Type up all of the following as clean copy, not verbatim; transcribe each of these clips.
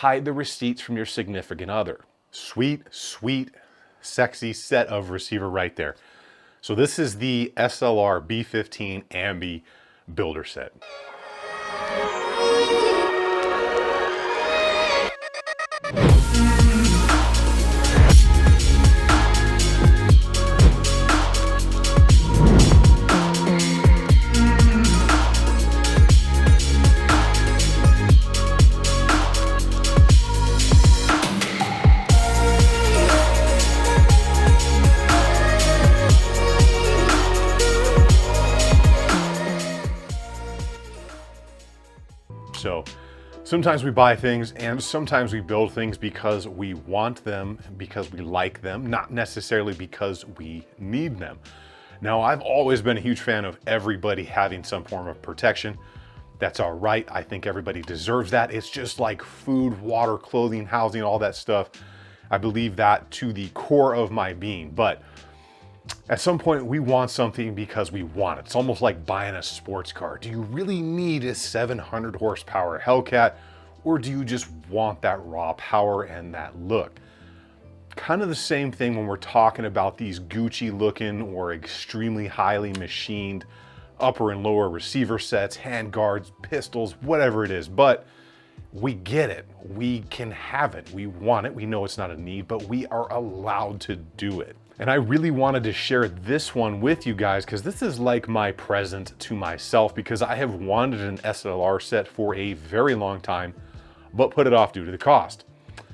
hide the receipts from your significant other. Sweet, sweet, sexy set of receiver right there. So this is the SLR B15 Ambi builder set. So sometimes we buy things and sometimes we build things because we want them, because we like them, not necessarily because we need them. Now, I've always been a huge fan of everybody having some form of protection. That's all right. I think everybody deserves that. It's just like food, water, clothing, housing, all that stuff. I believe that to the core of my being. But at some point, we want something because we want it. It's almost like buying a sports car. Do you really need a 700 horsepower Hellcat, or do you just want that raw power and that look? Kind of the same thing when we're talking about these Gucci looking or extremely highly machined upper and lower receiver sets, hand guards, pistols, whatever it is. But we get it. We can have it. We want it. We know it's not a need, but we are allowed to do it. And I really wanted to share this one with you guys because this is like my present to myself, because I have wanted an SLR set for a very long time, but put it off due to the cost.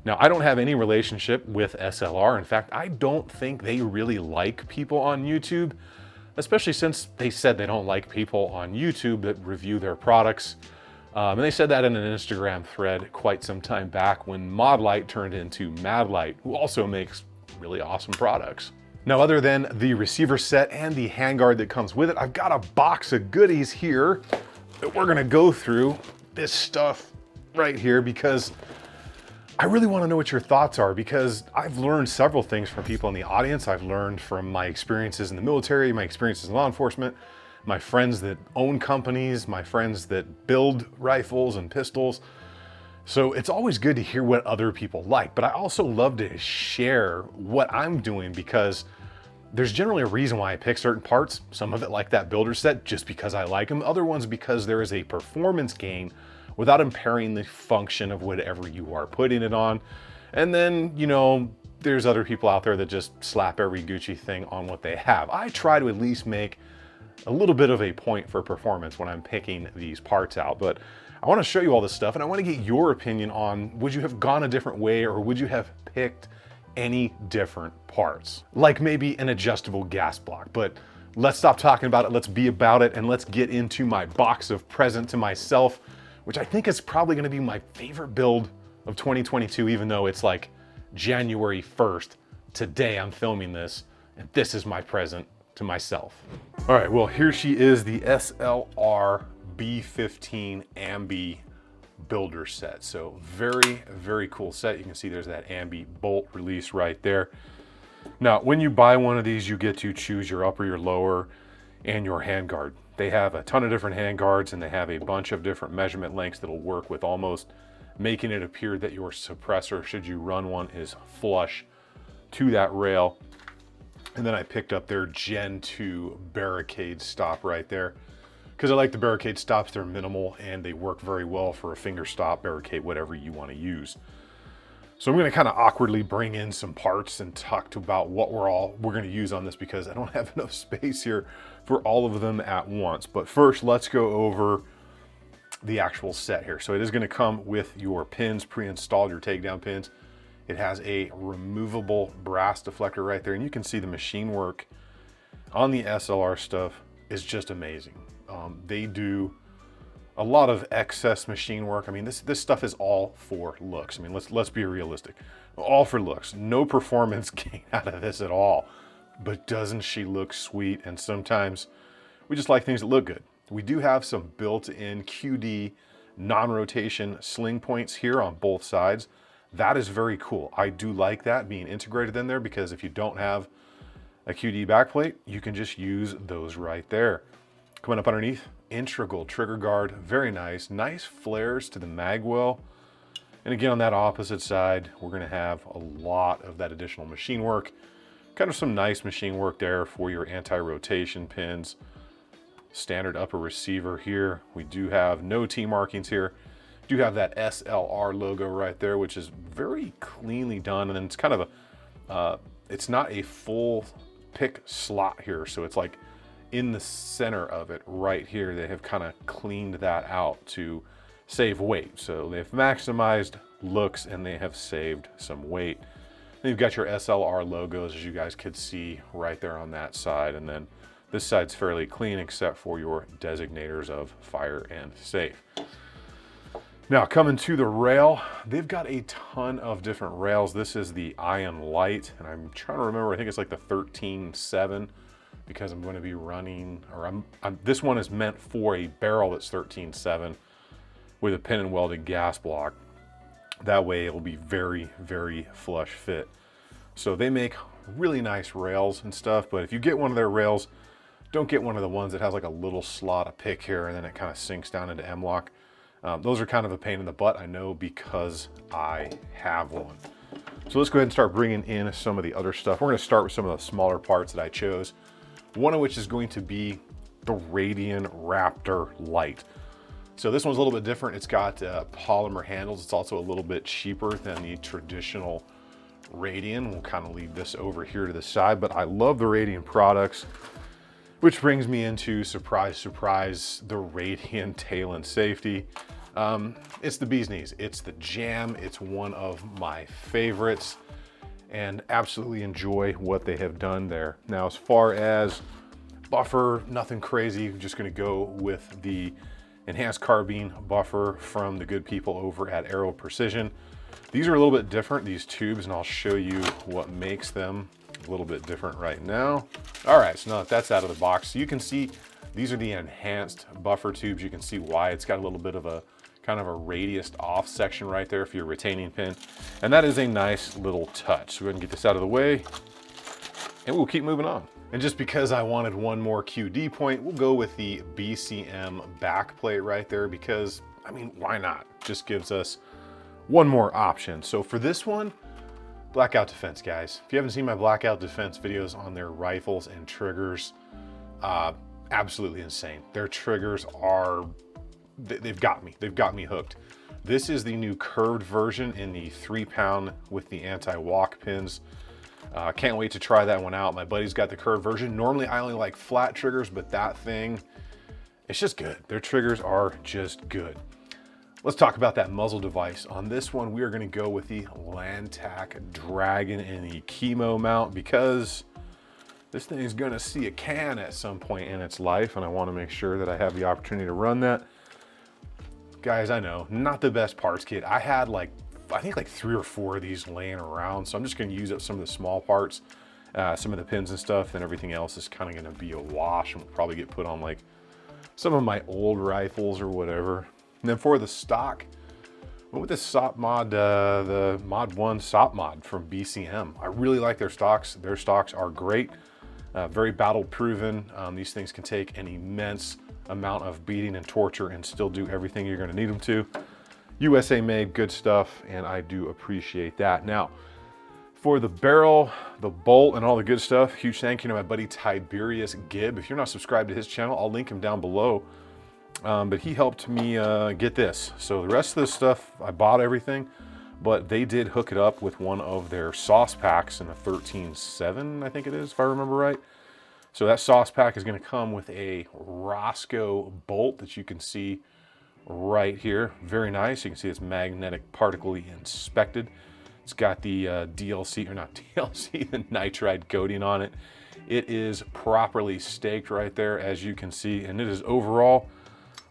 Now, I don't have any relationship with SLR. In fact, I don't think they really like people on YouTube, especially since they said they don't like people on YouTube that review their products. And they said that in an Instagram thread quite some time back when Modlite turned into Madlite, who also makes really awesome products. Now, other than the receiver set and the handguard that comes with it, I've got a box of goodies here that we're gonna go through this stuff right here because I really wanna know what your thoughts are, because I've learned several things from people in the audience. I've learned from my experiences in the military, my experiences in law enforcement, my friends that own companies, my friends that build rifles and pistols. So it's always good to hear what other people like, but I also love to share what I'm doing because there's generally a reason why I pick certain parts. Some of it, like that builder set, just because I like them. Other ones because there is a performance gain without impairing the function of whatever you are putting it on. And then, you know, there's other people out there that just slap every Gucci thing on what they have. I try to at least make a little bit of a point for performance when I'm picking these parts out, but I want to show you all this stuff and I want to get your opinion on, would you have gone a different way, or would you have picked any different parts? Like maybe an adjustable gas block. But let's stop talking about it, let's be about it, and let's get into my box of present to myself, which I think is probably going to be my favorite build of 2022, even though it's like January 1st. Today I'm filming this, and this is my present to myself. All right, well, here she is, the SLR B15 Ambi builder set. So very, very cool set. You can see there's that Ambi bolt release right there. Now, when you buy one of these, you get to choose your upper, your lower, and your handguard. They have a ton of different handguards, and they have a bunch of different measurement lengths that'll work with almost making it appear that your suppressor, should you run one, is flush to that rail. And then I picked up their Gen 2 barricade stop right there, because I like the barricade stops. They're minimal and they work very well for a finger stop, barricade, whatever you want to use. So I'm going to kind of awkwardly bring in some parts and talk about what we're going to use on this, because I don't have enough space here for all of them at once. But first, let's go over the actual set here. So it is going to come with your pins pre-installed, your takedown pins. It has a removable brass deflector right there, and you can see the machine work on the SLR stuff is just amazing. They do a lot of excess machine work. I mean, this stuff is all for looks. I mean, let's be realistic. All for looks. No performance gain out of this at all. But doesn't she look sweet? And sometimes we just like things that look good. We do have some built-in QD non-rotation sling points here on both sides. That is very cool. I do like that being integrated in there, because if you don't have a QD backplate, you can just use those right there. Coming up underneath, integral trigger guard, very nice. Nice flares to the magwell. And again, on that opposite side, we're gonna have a lot of that additional machine work. Kind of some nice machine work there for your anti-rotation pins. Standard upper receiver here. We do have no T markings here. Do have that SLR logo right there, which is very cleanly done. And then it's kind of a, it's not a full pick slot here. So it's like in the center of it right here. They have kind of cleaned that out to save weight. So they've maximized looks and they have saved some weight. Then you've got your SLR logos, as you guys could see right there on that side. And then this side's fairly clean except for your designators of fire and safe. Now coming to the rail, they've got a ton of different rails. This is the Ion Light, and I'm trying to remember, I think it's like the 13.7 because I'm going to be running, or this one is meant for a barrel that's 13.7 with a pin and welded gas block. That way it'll be very, very flush fit. So they make really nice rails and stuff, but if you get one of their rails, don't get one of the ones that has like a little slot of pick here and then it kind of sinks down into M-LOK. Those are kind of a pain in the butt, I know, because I have one. So let's go ahead and start bringing in some of the other stuff. We're going to start with some of the smaller parts that I chose, one of which is going to be the Radian Raptor Light. So this one's a little bit different. It's got polymer handles. It's also a little bit cheaper than the traditional Radian. We'll kind of leave this over here to the side, but I love the Radian products, which brings me into, surprise, surprise, the Radian Talon Safety. It's the bee's knees. It's the jam. It's one of my favorites and absolutely enjoy what they have done there. Now, as far as buffer, nothing crazy. Just gonna go with the enhanced carbine buffer from the good people over at Aero Precision. These are a little bit different, these tubes, and I'll show you what makes them a little bit different right now. All right, so now that that's out of the box, so you can see these are the enhanced buffer tubes. You can see why it's got a little bit of a kind of a radiused off section right there for your retaining pin. And that is a nice little touch. So go ahead and get this out of the way and we'll keep moving on. And just because I wanted one more QD point, we'll go with the BCM backplate right there because, I mean, why not? Just gives us one more option. So for this one, Blackout Defense, guys. If you haven't seen my Blackout Defense videos on their rifles and triggers, absolutely insane. Their triggers are, they've got me hooked. This is the new curved version in the 3-pound with the anti-walk pins. Can't wait to try that one out. My buddy's got the curved version. Normally I only like flat triggers, but that thing, it's just good. Their triggers are just good. Let's talk about that muzzle device. On this one, we are gonna go with the Lantac Dragon in the Chemo mount because this thing is gonna see a can at some point in its life, and I wanna make sure that I have the opportunity to run that. Guys, I know, not the best parts kit. I had I think like 3 or 4 of these laying around, so I'm just gonna use up some of the small parts, some of the pins and stuff, and everything else is kind of gonna be a wash and will probably get put on like some of my old rifles or whatever. And then for the stock, went with this SOP mod, the Mod 1 SOP mod from BCM. I really like their stocks. Their stocks are great, very battle proven. These things can take an immense amount of beating and torture and still do everything you're gonna need them to. USA made, good stuff, and I do appreciate that. Now, for the barrel, the bolt, and all the good stuff, huge thank you to my buddy Tiberius Gibb. If you're not subscribed to his channel, I'll link him down below. But he helped me get this. So the rest of this stuff, I bought everything, but they did hook it up with one of their sauce packs in the 13.7, I think it is, if I remember right. So that sauce pack is gonna come with a Rosco bolt that you can see right here. Very nice. You can see it's magnetic partically inspected. It's got the DLC, or not DLC, the nitride coating on it. It is properly staked right there, as you can see, and it is overall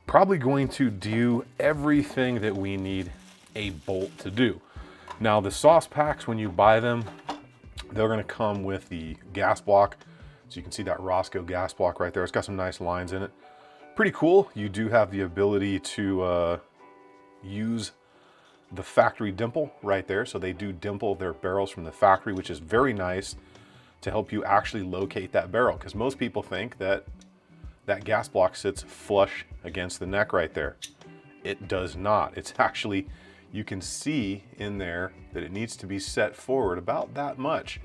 probably going to do everything that we need a bolt to do. Now the sauce packs, when you buy them, they're gonna come with the gas block. So you can see that Rosco gas block right there. It's got some nice lines in it. Pretty cool. You do have the ability to use the factory dimple right there. So they do dimple their barrels from the factory, which is very nice to help you actually locate that barrel. Because most people think that that gas block sits flush against the neck right there. It does not. It's actually, you can see in there that it needs to be set forward about that much.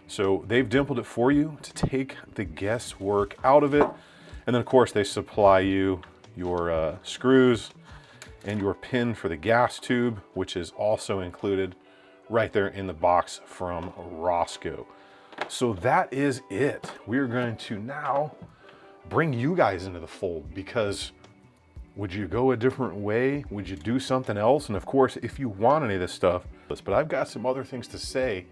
So they've dimpled it for you to take the guesswork out of it. And then of course they supply you your screws and your pin for the gas tube, which is also included right there in the box from Rosco. So that is it. We're going to now bring you guys into the fold, because would you go a different way? Would you do something else? And of course, if you want any of this stuff, but I've got some other things to say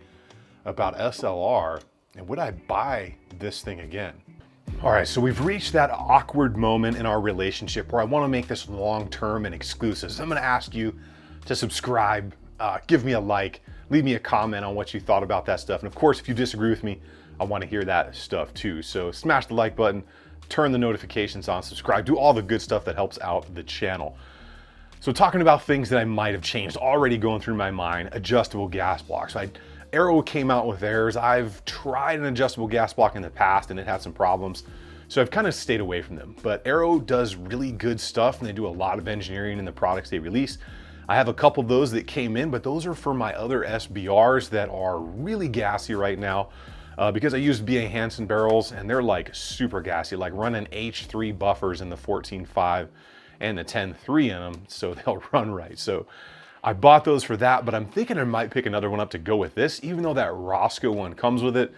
about SLR and would I buy this thing again? All right, so we've reached that awkward moment in our relationship where I want to make this long-term and exclusive. So I'm going to ask you to subscribe, give me a like, leave me a comment on what you thought about that stuff. And of course, if you disagree with me, I want to hear that stuff too. So smash the like button, turn the notifications on, subscribe, do all the good stuff that helps out the channel. So talking about things that I might have changed, already going through my mind, adjustable gas blocks. Arrow came out with theirs. I've tried an adjustable gas block in the past and it had some problems. So I've kind of stayed away from them, but Arrow does really good stuff and they do a lot of engineering in the products they release. I have a couple of those that came in, but those are for my other SBRs that are really gassy right now because I use BA Hansen barrels and they're like super gassy, like running H3 buffers in the 14.5 and the 10.3 in them, so they'll run right. So I bought those for that, but I'm thinking I might pick another one up to go with this, even though that Rosco one comes with it.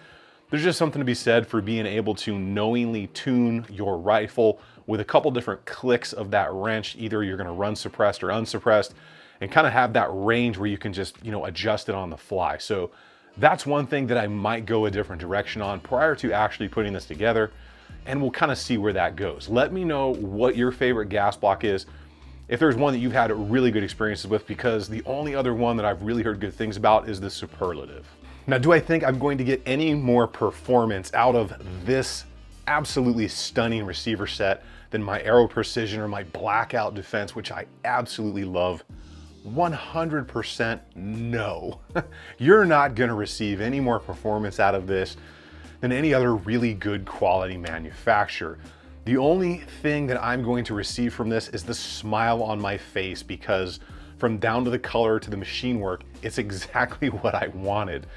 There's just something to be said for being able to knowingly tune your rifle with a couple different clicks of that wrench. Either you're gonna run suppressed or unsuppressed, and kind of have that range where you can just, adjust it on the fly. So that's one thing that I might go a different direction on prior to actually putting this together, and we'll kind of see where that goes. Let me know what your favorite gas block is, if there's one that you've had really good experiences with, because the only other one that I've really heard good things about is the Superlative. Now, do I think I'm going to get any more performance out of this absolutely stunning receiver set than my Arrow Precision or my Blackout Defense, which I absolutely love? 100% no. You're not gonna receive any more performance out of this than any other really good quality manufacturer. The only thing that I'm going to receive from this is the smile on my face, because from down to the color to the machine work, it's exactly what I wanted.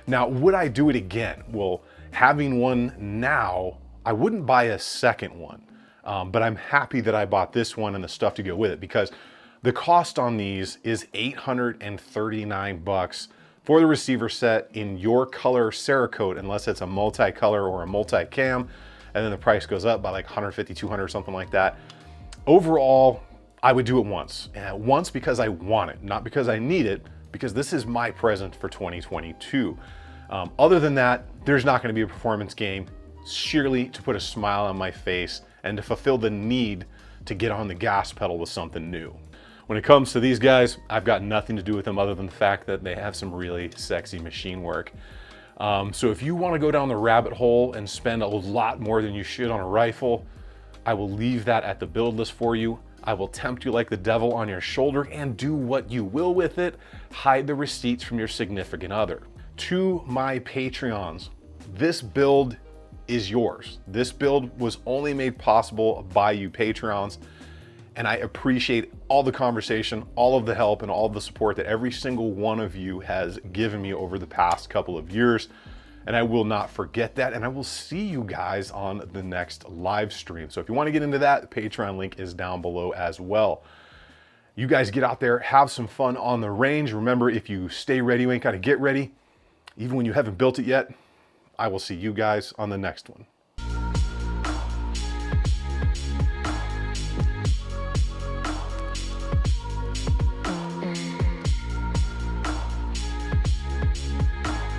Now, would I do it again? Well, having one now, I wouldn't buy a second one, but I'm happy that I bought this one and the stuff to go with it, because the cost on these is $839 for the receiver set in your color Cerakote, unless it's a multicolor or a multi-cam, and then the price goes up by like 150, 200, something like that. Overall, I would do it once. Once because I want it, not because I need it, because this is my present for 2022. Other than that, there's not gonna be a performance game, sheerly to put a smile on my face and to fulfill the need to get on the gas pedal with something new. When it comes to these guys, I've got nothing to do with them other than the fact that they have some really sexy machine work. So if you want to go down the rabbit hole and spend a lot more than you should on a rifle, I will leave that at the build list for you. I will tempt you like the devil on your shoulder and do what you will with it. Hide the receipts from your significant other. To my Patreons, this build is yours. This build was only made possible by you Patreons, and I appreciate all the conversation, all of the help, and all of the support that every single one of you has given me over the past couple of years. And I will not forget that, and I will see you guys on the next live stream. So if you want to get into that, the Patreon link is down below as well. You guys get out there, have some fun on the range. Remember, if you stay ready, you ain't got to get ready. Even when you haven't built it yet, I will see you guys on the next one.